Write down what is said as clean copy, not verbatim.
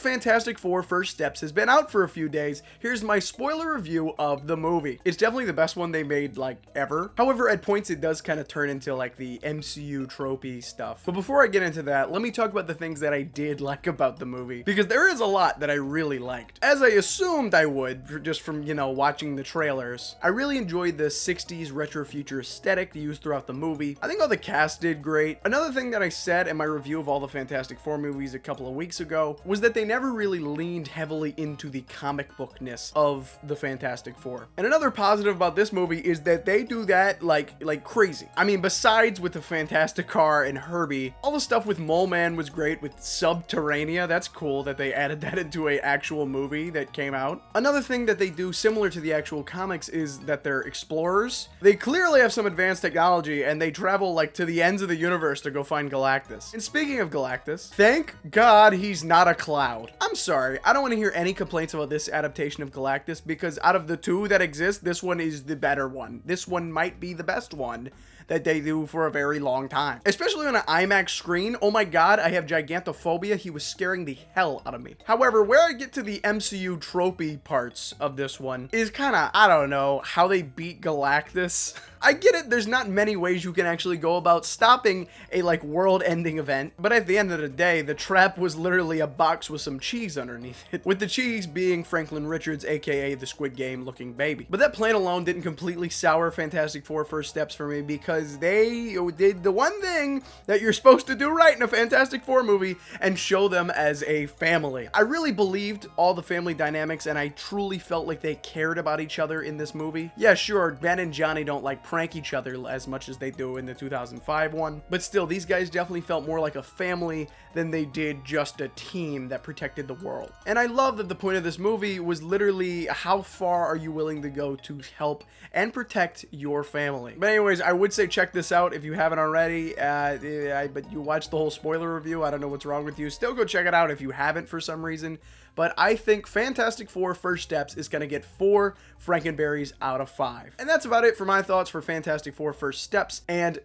Fantastic Four First Steps has been out for a few days. Here's my spoiler review of the movie. It's definitely the best one they made, like, ever. However, at points it does kind of turn into like the MCU tropey stuff. But before I get into that, let me talk about the things that I did like about the movie, because there is a lot that I really liked, as I assumed I would just from, you know, watching the trailers. I really enjoyed the 60s retro future aesthetic used throughout the movie. I think all the cast did great. Another thing that I said in my review of all the Fantastic Four movies a couple of weeks ago was that they never really leaned heavily into the comic bookness of the Fantastic Four. And another positive about this movie is that they do that like crazy. I mean, besides with the Fantastic Car and Herbie, all the stuff with Mole Man was great, with Subterranea. That's cool that they added that into a actual movie that came out. Another thing that they do similar to the actual comics is that they're explorers. They clearly have some advanced technology and they travel like to the ends of the universe to go find Galactus. And speaking of Galactus, thank God he's not a cloud. I'm sorry, I don't want to hear any complaints about this adaptation of Galactus, because out of the two that exist, this one is the better one. This one might be the best one that they do for a very long time, especially on an IMAX screen. Oh my God, I have gigantophobia. He was scaring the hell out of me. However, where I get to the MCU tropey parts of this one is kind of, I don't know, how they beat Galactus. I get it, there's not many ways you can actually go about stopping a like world-ending event, but at the end of the day, the trap was literally a box with some cheese underneath it, with the cheese being Franklin Richards, aka the Squid Game looking baby. But that plan alone didn't completely sour Fantastic Four First Steps for me, because they did the one thing that you're supposed to do right in a Fantastic Four movie and show them as a family. I really believed all the family dynamics, and I truly felt like they cared about each other in this movie. Yeah, sure, Ben and Johnny don't like prank each other as much as they do in the 2005 one, but still, these guys definitely felt more like a family than they did just a team that protected the world. And I love that the point of this movie was literally how far are you willing to go to help and protect your family. But anyways, I would say check this out if you haven't already, but you watched the whole spoiler review. I don't know what's wrong with you. Still go check it out if you haven't for some reason. But I think Fantastic Four First Steps is going to get 4 Frankenberries out of 5. And that's about it for my thoughts for Fantastic Four First Steps. And